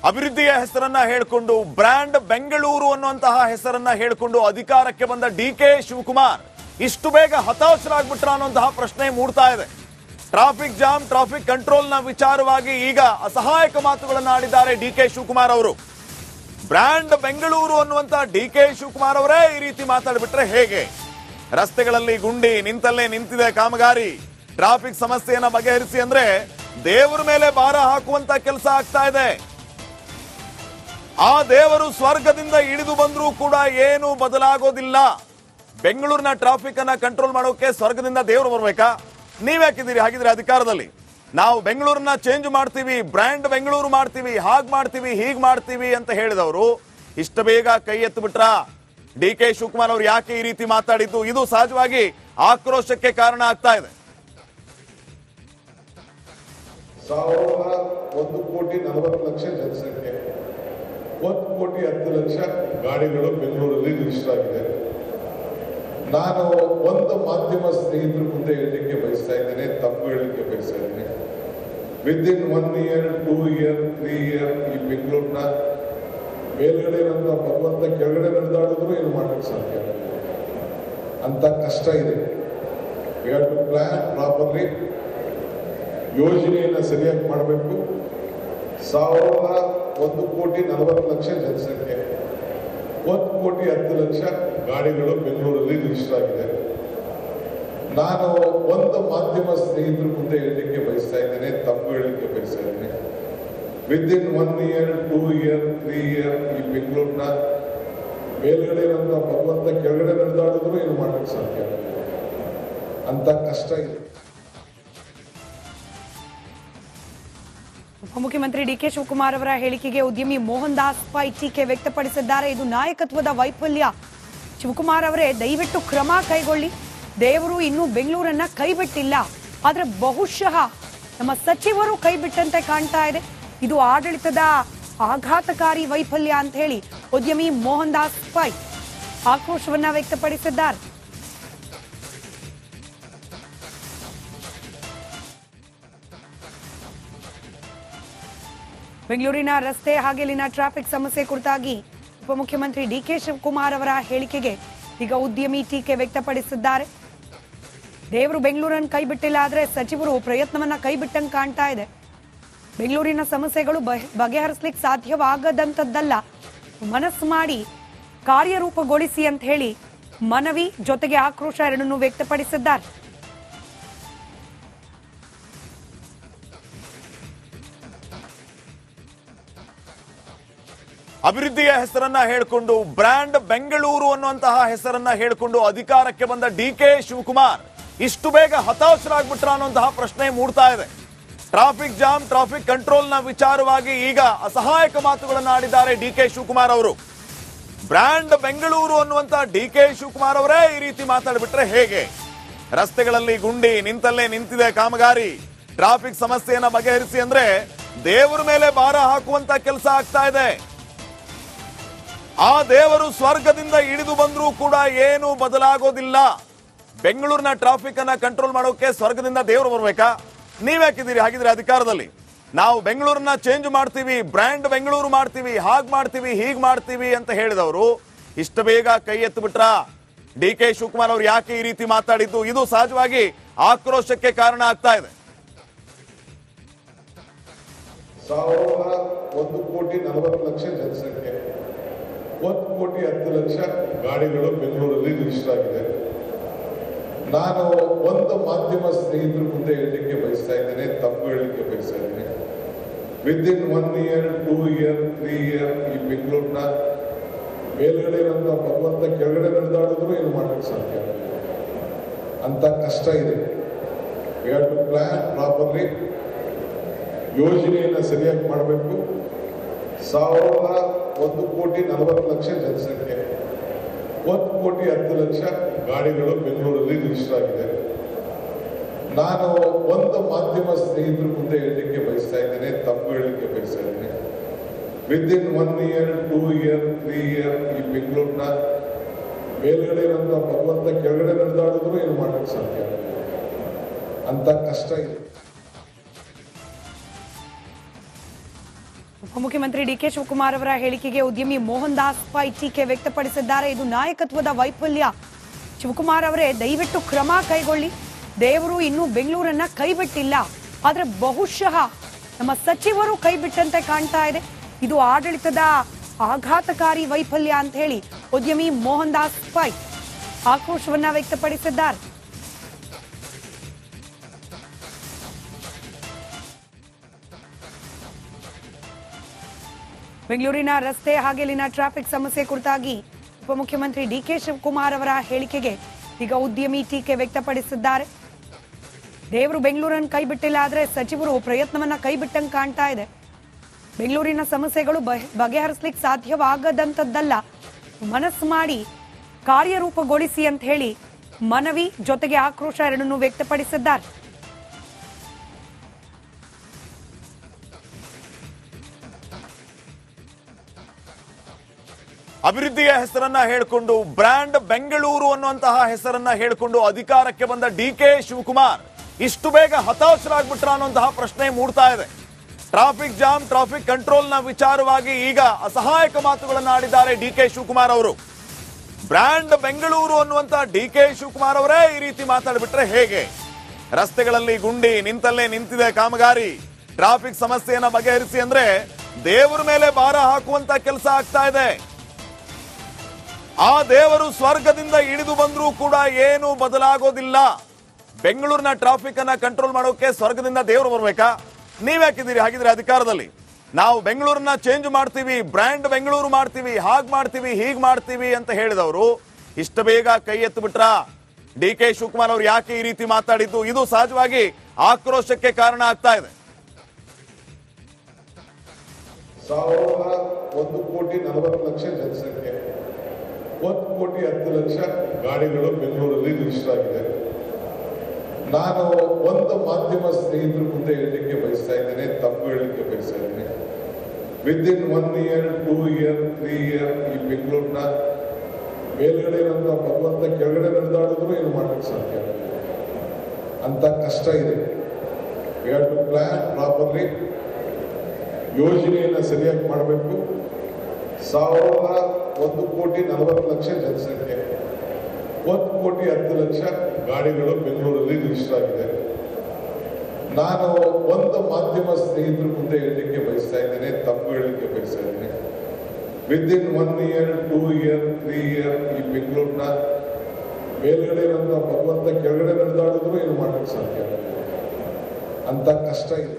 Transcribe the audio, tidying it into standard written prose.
ಅಭಿವೃದ್ಧಿಯ ಹೆಸರನ್ನ ಹೇಳಿಕೊಂಡು ಬ್ರ್ಯಾಂಡ್ ಬೆಂಗಳೂರು ಅನ್ನುವಂತಹ ಹೆಸರನ್ನ ಹೇಳಿಕೊಂಡು ಅಧಿಕಾರಕ್ಕೆ ಬಂದ ಡಿ.ಕೆ. ಶಿವಕುಮಾರ್ ಇಷ್ಟು ಬೇಗ ಹತಾಶರಾಗ್ಬಿಟ್ರ ಅನ್ನುವಂತಹ ಪ್ರಶ್ನೆ ಮೂಡ್ತಾ ಇದೆ. ಟ್ರಾಫಿಕ್ ಜಾಮ್, ಟ್ರಾಫಿಕ್ ಕಂಟ್ರೋಲ್ನ ವಿಚಾರವಾಗಿ ಈಗ ಅಸಹಾಯಕ ಮಾತುಗಳನ್ನು ಆಡಿದ್ದಾರೆ ಡಿ.ಕೆ. ಶಿವಕುಮಾರ್ ಅವರು. ಬ್ರ್ಯಾಂಡ್ ಬೆಂಗಳೂರು ಅನ್ನುವಂತಹ ಡಿ.ಕೆ. ಶಿವಕುಮಾರ್ ಅವರೇ ಈ ರೀತಿ ಮಾತಾಡ್ಬಿಟ್ರೆ ಹೇಗೆ? ರಸ್ತೆಗಳಲ್ಲಿ ಗುಂಡಿ ನಿಂತಲ್ಲೇ ನಿಂತಿದೆ ಕಾಮಗಾರಿ. ಟ್ರಾಫಿಕ್ ಸಮಸ್ಯೆಯನ್ನ ಬಗೆಹರಿಸಿ ಅಂದ್ರೆ ದೇವರ ಮೇಲೆ ಭಾರ ಹಾಕುವಂತ ಕೆಲಸ ಆಗ್ತಾ ಇದೆ. ಆ ದೇವರು ಸ್ವರ್ಗದಿಂದ ಇಳಿದು ಬಂದ್ರೂ ಕೂಡ ಏನು ಬದಲಾಗೋದಿಲ್ಲ. ಬೆಂಗಳೂರಿನ ಟ್ರಾಫಿಕ್ ಅನ್ನ ಕಂಟ್ರೋಲ್ ಮಾಡೋಕೆ ಸ್ವರ್ಗದಿಂದ ದೇವರು ಬರ್ಬೇಕಾ? ನೀವ್ಯಾಕಿದ್ದೀರಿ ಹಾಗಿದ್ರೆ ಅಧಿಕಾರದಲ್ಲಿ? ನಾವು ಬೆಂಗಳೂರನ್ನ ಚೇಂಜ್ ಮಾಡ್ತೀವಿ, ಬ್ರ್ಯಾಂಡ್ ಬೆಂಗಳೂರು ಮಾಡ್ತೀವಿ, ಹಾಗ್ ಮಾಡ್ತೀವಿ, ಹೀಗ್ ಮಾಡ್ತೀವಿ ಅಂತ ಹೇಳಿದವರು ಇಷ್ಟ ಬೇಗ ಕೈ ಎತ್ತು ಬಿಟ್ರ? ಡಿ.ಕೆ. ಶಿವಕುಮಾರ್ ಅವರು ಯಾಕೆ ಈ ರೀತಿ ಮಾತಾಡಿದ್ದು? ಇದು ಸಹಜವಾಗಿ ಆಕ್ರೋಶಕ್ಕೆ ಕಾರಣ ಆಗ್ತಾ ಇದೆ. 1,40,00,000 ಜನಸಂಖ್ಯೆ, 1,10,00,000 ಗಾಡಿಗಳು ಬೆಂಗಳೂರಲ್ಲಿ ರಿಜಿಸ್ಟರ್ ಆಗಿದೆ. ನಾನು ಒಂದು ಮಾಧ್ಯಮ ಸ್ನೇಹಿತರ ಮುಂದೆ ಹೇಳಲಿಕ್ಕೆ ಬಯಸ್ತಾ ಇದ್ದೇನೆ, ತಪ್ಪು ಹೇಳಲಿಕ್ಕೆ ಬಯಸ್ತಾ ಇದ್ದೇನೆ. ವಿದಿನ್ 1 ಇಯರ್, 2 ಇಯರ್, 3 ಇಯರ್ ಈ ಬೆಂಗಳೂರಿನ ಮೇಲ್ಗಡೆ ಇರೋಂಥ ಭಗವಂತ ಕೆಳಗಡೆ ನಡೆದಾಡಿದ್ರು ಏನು ಮಾಡಲಿಕ್ಕೆ ಸಾಧ್ಯ ಅಂತ ಕಷ್ಟ ಇದೆ. We have to plan properly. ಯೋಜನೆಯನ್ನು ಸರಿಯಾಗಿ ಮಾಡಬೇಕು. 1,40,00,000 ಜನಸಂಖ್ಯೆ, 1,10,00,000 ಗಾಡಿಗಳು ಬೆಂಗಳೂರಲ್ಲಿ ರಿಜಿಸ್ಟರ್ ಆಗಿದೆ. ನಾನು ಒಂದು ಮಾಧ್ಯಮ ಸ್ನೇಹಿತರ ಮುಂದೆ ಹೇಳಲಿಕ್ಕೆ ಬಯಸ್ತಾ ಇದ್ದೇನೆ, ತಪ್ಪು ಹೇಳಲಿಕ್ಕೆ ಬಯಸ್ತಾ ಇದ್ದೇನೆ. ವಿದಿನ್ 1 ಇಯರ್, 2 ಇಯರ್, 3 ಇಯರ್ ಈ ಬೆಂಗಳೂರಿನ ಮೇಲ್ಗಡೆ ಇರೋಂಥ ಭಗವಂತ ಕೆಳಗಡೆ ನಡೆದಾಡಿದ್ರು ಏನು ಮಾಡಲಿಕ್ಕೆ ಸಾಧ್ಯ ಅಂತ ಕಷ್ಟ ಇದೆ. ಉಪಮುಖ್ಯಮಂತ್ರಿ ಡಿ.ಕೆ. ಶಿವಕುಮಾರ್ ಅವರ ಹೇಳಿಕೆಗೆ ಉದ್ಯಮಿ ಮೋಹನ್ ದಾಸ್ ಪೈ ಟೀಕೆ ವ್ಯಕ್ತಪಡಿಸಿದ್ದಾರೆ. ಇದು ನಾಯಕತ್ವದ ವೈಫಲ್ಯ. ಶಿವಕುಮಾರ್ ಅವರೇ ದಯವಿಟ್ಟು ಕ್ರಮ ಕೈಗೊಳ್ಳಿ. ದೇವರು ಇನ್ನೂ ಬೆಂಗಳೂರನ್ನ ಕೈಬಿಟ್ಟಿಲ್ಲ, ಆದ್ರೆ ಬಹುಶಃ ನಮ್ಮ ಸಚಿವರು ಕೈಬಿಟ್ಟಂತೆ ಕಾಣ್ತಾ ಇದೆ. ಇದು ಆಡಳಿತದ ಆಘಾತಕಾರಿ ವೈಫಲ್ಯ ಅಂತ ಹೇಳಿ ಉದ್ಯಮಿ ಮೋಹನ್ ದಾಸ್ ಪೈ ಆಕ್ರೋಶವನ್ನ ವ್ಯಕ್ತಪಡಿಸಿದ್ದಾರೆ. ಬೆಂಗಳೂರಿನ ರಸ್ತೆ ಹಾಗೆ ಇಲ್ಲಿನ ಟ್ರಾಫಿಕ್ ಸಮಸ್ಯೆ ಕುರಿತಾಗಿ ಉಪಮುಖ್ಯಮಂತ್ರಿ ಡಿ.ಕೆ. ಶಿವಕುಮಾರ್ ಅವರ ಹೇಳಿಕೆಗೆ ಈಗ ಉದ್ಯಮಿ ಟೀಕೆ ವ್ಯಕ್ತಪಡಿಸಿದ್ದಾರೆ. ದೇವರು ಬೆಂಗಳೂರನ್ನು ಕೈ ಬಿಟ್ಟಿಲ್ಲ, ಆದ್ರೆ ಸಚಿವರು ಪ್ರಯತ್ನವನ್ನ ಕೈ ಬಿಟ್ಟಂಗೆ ಕಾಣ್ತಾ ಇದೆ. ಬೆಂಗಳೂರಿನ ಸಮಸ್ಯೆಗಳು ಬಗೆಹರಿಸಲಿಕ್ಕೆ ಸಾಧ್ಯವಾಗದಂಥದ್ದಲ್ಲ, ಮನಸ್ಸು ಮಾಡಿ ಕಾರ್ಯರೂಪಗೊಳಿಸಿ ಅಂತ ಹೇಳಿ ಮನವಿ ಜೊತೆಗೆ ಆಕ್ರೋಶ ಎರಡನ್ನೂ ವ್ಯಕ್ತಪಡಿಸಿದ್ದಾರೆ. ಅಭಿವೃದ್ಧಿಯ ಹೆಸರನ್ನ ಹೇಳಿಕೊಂಡು ಬ್ರ್ಯಾಂಡ್ ಬೆಂಗಳೂರು ಅನ್ನುವಂತಹ ಹೆಸರನ್ನ ಹೇಳಿಕೊಂಡು ಅಧಿಕಾರಕ್ಕೆ ಬಂದ ಡಿ.ಕೆ. ಶಿವಕುಮಾರ್ ಇಷ್ಟು ಬೇಗ ಹತಾಶರಾಗ್ಬಿಟ್ರ ಅನ್ನುವಂತಹ ಪ್ರಶ್ನೆ ಮೂಡ್ತಾ ಇದೆ. ಟ್ರಾಫಿಕ್ ಜಾಮ್, ಟ್ರಾಫಿಕ್ ಕಂಟ್ರೋಲ್ನ ವಿಚಾರವಾಗಿ ಈಗ ಅಸಹಾಯಕ ಮಾತುಗಳನ್ನು ಆಡಿದ್ದಾರೆ ಡಿ.ಕೆ. ಶಿವಕುಮಾರ್ ಅವರು. ಬ್ರ್ಯಾಂಡ್ ಬೆಂಗಳೂರು ಅನ್ನುವಂತಹ ಡಿ.ಕೆ. ಶಿವಕುಮಾರ್ ಅವರೇ ಈ ರೀತಿ ಮಾತಾಡ್ಬಿಟ್ರೆ ಹೇಗೆ? ರಸ್ತೆಗಳಲ್ಲಿ ಗುಂಡಿ ನಿಂತಲ್ಲೇ ನಿಂತಿದೆ ಕಾಮಗಾರಿ. ಟ್ರಾಫಿಕ್ ಸಮಸ್ಯೆಯನ್ನ ಬಗೆಹರಿಸಿ ಅಂದ್ರೆ ದೇವರ ಮೇಲೆ ಭಾರ ಹಾಕುವಂತ ಕೆಲಸ ಆಗ್ತಾ ಇದೆ. ಆ ದೇವರು ಸ್ವರ್ಗದಿಂದ ಇಳಿದು ಬಂದ್ರೂ ಕೂಡ ಏನು ಬದಲಾಗೋದಿಲ್ಲ. ಬೆಂಗಳೂರಿನ ಟ್ರಾಫಿಕ್ ಅನ್ನ ಕಂಟ್ರೋಲ್ ಮಾಡೋಕೆ ಸ್ವರ್ಗದಿಂದ ದೇವರು ಬರ್ಬೇಕಾ? ನೀವ್ಯಾಕಿದ್ದೀರಿ ಹಾಗಿದ್ರೆ ಅಧಿಕಾರದಲ್ಲಿ? ನಾವು ಬೆಂಗಳೂರನ್ನ ಚೇಂಜ್ ಮಾಡ್ತೀವಿ, ಬ್ರ್ಯಾಂಡ್ ಬೆಂಗಳೂರು ಮಾಡ್ತೀವಿ, ಹಾಗ್ ಮಾಡ್ತೀವಿ, ಹೀಗ್ ಮಾಡ್ತೀವಿ ಅಂತ ಹೇಳಿದವರು ಇಷ್ಟ ಬೇಗ ಕೈ ಎತ್ತು ಬಿಟ್ರ? ಡಿ.ಕೆ. ಶಿವಕುಮಾರ್ ಅವರು ಯಾಕೆ ಈ ರೀತಿ ಮಾತಾಡಿದ್ದು? ಇದು ಸಹಜವಾಗಿ ಆಕ್ರೋಶಕ್ಕೆ ಕಾರಣ ಆಗ್ತಾ ಇದೆ. 1,40,00,000 ಜನಸಂಖ್ಯೆ, 1,10,00,000 ಗಾಡಿಗಳು ಬೆಂಗಳೂರಲ್ಲಿ ರಿಜಿಸ್ಟರ್ ಆಗಿದೆ. ನಾನು ಒಂದು ಮಾಧ್ಯಮ ಸ್ನೇಹಿತರ ಮುಂದೆ ಹೇಳಲಿಕ್ಕೆ ಬಯಸ್ತಾ ಇದ್ದೇನೆ, ತಪ್ಪು ಹೇಳಲಿಕ್ಕೆ ಬಯಸ್ತಾ ಇದ್ದೇನೆ. ವಿದಿನ್ 1 ಇಯರ್, 2 ಇಯರ್, 3 ಇಯರ್ ಈ ಬೆಂಗಳೂರಿನ ಮೇಲ್ಗಡೆ ಇರೋಂಥ ಭಗವಂತ ಕೆಳಗಡೆ ನಡೆದಾಡಿದ್ರು ಏನು ಮಾಡಲಿಕ್ಕೆ ಸಾಧ್ಯ ಅಂತ ಕಷ್ಟ ಇದೆ. We have to plan properly. ಯೋಜನೆಯನ್ನು ಸರಿಯಾಗಿ ಮಾಡಬೇಕು. 1,40,00,000 ಜನಸಂಖ್ಯೆ, 1,10,00,000 ಗಾಡಿಗಳು ಬೆಂಗಳೂರಲ್ಲಿ ರಿಜಿಸ್ಟರ್ ಆಗಿದೆ. ನಾನು ಒಂದು ಮಾಧ್ಯಮ ಸ್ನೇಹಿತರ ಮುಂದೆ ಹೇಳಲಿಕ್ಕೆ ಬಯಸ್ತಾ ಇದ್ದೇನೆ, ತಪ್ಪು ಹೇಳಲಿಕ್ಕೆ ಬಯಸ್ತಾ ಇದ್ದೇನೆ. ವಿದಿನ್ 1 ಇಯರ್, 2 ಇಯರ್, 3 ಇಯರ್ ಈ ಬೆಂಗಳೂರಿನ ಮೇಲ್ಗಡೆ ಇರೋಂಥ ಭಗವಂತ ಕೆಳಗಡೆ ನಡೆದಾಡಿದ್ರು ಏನು ಮಾಡಲಿಕ್ಕೆ ಸಾಧ್ಯ ಅಂತ ಕಷ್ಟ ಇದೆ. ಉಪಮುಖ್ಯಮಂತ್ರಿ ಡಿಕೆ ಶಿವಕುಮಾರ್ ಅವರ ಹೇಳಿಕೆಗೆ ಉದ್ಯಮಿ ಮೋಹನ್ ದಾಸ್ ಪೈ ಟೀಕೆ ವ್ಯಕ್ತಪಡಿಸಿದ್ದಾರೆ. ಇದು ನಾಯಕತ್ವದ ವೈಫಲ್ಯ. ಶಿವಕುಮಾರ್ ಅವರೇ ದಯವಿಟ್ಟು ಕ್ರಮ ಕೈಗೊಳ್ಳಿ. ದೇವರು ಇನ್ನೂ ಬೆಂಗಳೂರನ್ನ ಕೈ ಬಿಟ್ಟಿಲ್ಲ, ಆದ್ರೆ ಬಹುಶಃ ನಮ್ಮ ಸಚಿವರು ಕೈ ಬಿಟ್ಟಂತೆ ಕಾಣ್ತಾ ಇದೆ. ಇದು ಆಡಳಿತದ ಆಘಾತಕಾರಿ ವೈಫಲ್ಯ ಅಂತ ಹೇಳಿ ಉದ್ಯಮಿ ಮೋಹನ್ ದಾಸ್ ಪೈ ಆಕ್ರೋಶವನ್ನ ವ್ಯಕ್ತಪಡಿಸಿದ್ದಾರೆ. ಬೆಂಗಳೂರಿನ ರಸ್ತೆ ಹಾಗೆ ಇಲ್ಲಿನ ಟ್ರಾಫಿಕ್ ಸಮಸ್ಯೆ ಕುರಿತಾಗಿ ಉಪಮುಖ್ಯಮಂತ್ರಿ ಡಿಕೆ ಶಿವಕುಮಾರ್ ಅವರ ಹೇಳಿಕೆಗೆ ಈಗ ಉದ್ಯಮಿ ಟೀಕೆ ವ್ಯಕ್ತಪಡಿಸಿದ್ದಾರೆ. ದೇವರು ಬೆಂಗಳೂರನ್ನು ಕೈ ಬಿಟ್ಟಿಲ್ಲ, ಆದ್ರೆ ಸಚಿವರು ಪ್ರಯತ್ನವನ್ನ ಕೈ ಬಿಟ್ಟಂಗೆ ಕಾಣ್ತಾ ಇದೆ. ಬೆಂಗಳೂರಿನ ಸಮಸ್ಯೆಗಳು ಬಗೆಹರಿಸಲಿಕ್ಕೆ ಸಾಧ್ಯವಾಗದಂಥದ್ದಲ್ಲ, ಮನಸ್ಸು ಮಾಡಿ ಕಾರ್ಯರೂಪಗೊಳಿಸಿ ಅಂತ ಹೇಳಿ ಮನವಿ ಜೊತೆಗೆ ಆಕ್ರೋಶ ಎರಡನ್ನೂ ವ್ಯಕ್ತಪಡಿಸಿದ್ದಾರೆ. ಅಭಿವೃದ್ಧಿಯ ಹೆಸರನ್ನ ಹೇಳಿಕೊಂಡು ಬ್ರ್ಯಾಂಡ್ ಬೆಂಗಳೂರು ಅನ್ನುವಂತಹ ಹೆಸರನ್ನ ಹೇಳಿಕೊಂಡು ಅಧಿಕಾರಕ್ಕೆ ಬಂದ ಡಿಕೆ ಶಿವಕುಮಾರ್ ಇಷ್ಟು ಬೇಗ ಹತಾಶರಾಗ್ಬಿಟ್ರ ಅನ್ನುವಂತಹ ಪ್ರಶ್ನೆ ಮೂಡ್ತಾ ಇದೆ. ಟ್ರಾಫಿಕ್ ಜಾಮ್, ಟ್ರಾಫಿಕ್ ಕಂಟ್ರೋಲ್ನ ವಿಚಾರವಾಗಿ ಈಗ ಅಸಹಾಯಕ ಮಾತುಗಳನ್ನು ಆಡಿದ್ದಾರೆ ಡಿಕೆ ಶಿವಕುಮಾರ್ ಅವರು. ಬ್ರ್ಯಾಂಡ್ ಬೆಂಗಳೂರು ಅನ್ನುವಂತಹ ಡಿಕೆ ಶಿವಕುಮಾರ್ ಅವರೇ ಈ ರೀತಿ ಮಾತಾಡ್ಬಿಟ್ರೆ ಹೇಗೆ? ರಸ್ತೆಗಳಲ್ಲಿ ಗುಂಡಿ ನಿಂತಲ್ಲೇ ನಿಂತಿದೆ ಕಾಮಗಾರಿ. ಟ್ರಾಫಿಕ್ ಸಮಸ್ಯೆಯನ್ನ ಬಗೆಹರಿಸಿ ಅಂದ್ರೆ ದೇವರ ಮೇಲೆ ಭಾರ ಹಾಕುವಂತ ಕೆಲಸ ಆಗ್ತಾ ಇದೆ. ಆ ದೇವರು ಸ್ವರ್ಗದಿಂದ ಇಳಿದು ಬಂದ್ರೂ ಕೂಡ ಏನು ಬದಲಾಗೋದಿಲ್ಲ. ಬೆಂಗಳೂರಿನ ಟ್ರಾಫಿಕ್ ಅನ್ನ ಕಂಟ್ರೋಲ್ ಮಾಡೋಕೆ ಸ್ವರ್ಗದಿಂದ ದೇವರು ಬರ್ಬೇಕಾ? ನೀವ್ಯಾಕಿದ್ದೀರಿ ಹಾಗಿದ್ರೆ ಅಧಿಕಾರದಲ್ಲಿ? ನಾವು ಬೆಂಗಳೂರನ್ನ ಚೇಂಜ್ ಮಾಡ್ತೀವಿ, ಬ್ರ್ಯಾಂಡ್ ಬೆಂಗಳೂರು ಮಾಡ್ತೀವಿ, ಹಾಗ್ ಮಾಡ್ತೀವಿ, ಹೀಗ್ ಮಾಡ್ತೀವಿ ಅಂತ ಹೇಳಿದವರು ಇಷ್ಟ ಬೇಗ ಕೈ ಎತ್ತು ಬಿಟ್ರ? ಡಿಕೆ ಶಿವಕುಮಾರ್ ಅವರು ಯಾಕೆ ಈ ರೀತಿ ಮಾತಾಡಿದ್ದು? ಇದು ಸಹಜವಾಗಿ ಆಕ್ರೋಶಕ್ಕೆ ಕಾರಣ ಆಗ್ತಾ ಇದೆ. 1,40,00,000 ಜನಸಂಖ್ಯೆ, 1,10,00,000 ಗಾಡಿಗಳು ಬೆಂಗಳೂರಲ್ಲಿ ರಿಜಿಸ್ಟರ್ ಆಗಿದೆ. ನಾನು ಒಂದು ಮಾಧ್ಯಮ ಸ್ನೇಹಿತರ ಮುಂದೆ ಹೇಳಲಿಕ್ಕೆ ಬಯಸ್ತಾ ಇದ್ದೇನೆ, ತಪ್ಪು ಹೇಳಲಿಕ್ಕೆ ಬಯಸ್ತಾ ಇದ್ದೇನೆ. ವಿದಿನ್ 1 year, 2 year, 3 year ಈ ಬೆಂಗಳೂರಿನ ಮೇಲ್ಗಡೆ ಇರುವಂತ ಭಗವಂತ ಕೆಳಗಡೆ ನಡೆದಾಡಿದ್ರು ಏನು ಮಾಡಲಿಕ್ಕೆ ಸಾಧ್ಯ ಅಂತ ಕಷ್ಟ ಇದೆ. We have to plan properly. ಯೋಜನೆಯನ್ನು ಸರಿಯಾಗಿ ಮಾಡಬೇಕು. 1,40,00,000 ಜನಸಂಖ್ಯೆ, 1,10,00,000 ಗಾಡಿಗಳು ಬೆಂಗಳೂರಲ್ಲಿ ರಿಜಿಸ್ಟರ್ ಆಗಿದೆ. ನಾನು ಒಂದು ಮಾಧ್ಯಮ ಸ್ನೇಹಿತರ ಮುಂದೆ ಹೇಳಲಿಕ್ಕೆ ಬಯಸ್ತಾ ಇದ್ದೇನೆ, ತಪ್ಪು ಹೇಳಲಿಕ್ಕೆ ಬಯಸ್ತಾ ಇದ್ದೇನೆ. ವಿದಿನ್ 1 year, 2 year, 3 year ಈ ಬೆಂಗಳೂರಿನ ಮೇಲ್ಗಡೆ ಇರುವಂತ ಭಗವಂತ ಕೆಳಗಡೆ ನಡೆದಾಡಿದ್ರು ಏನು ಮಾಡಲಿಕ್ಕೆ ಸಾಧ್ಯ ಅಂತ ಕಷ್ಟ ಇದೆ.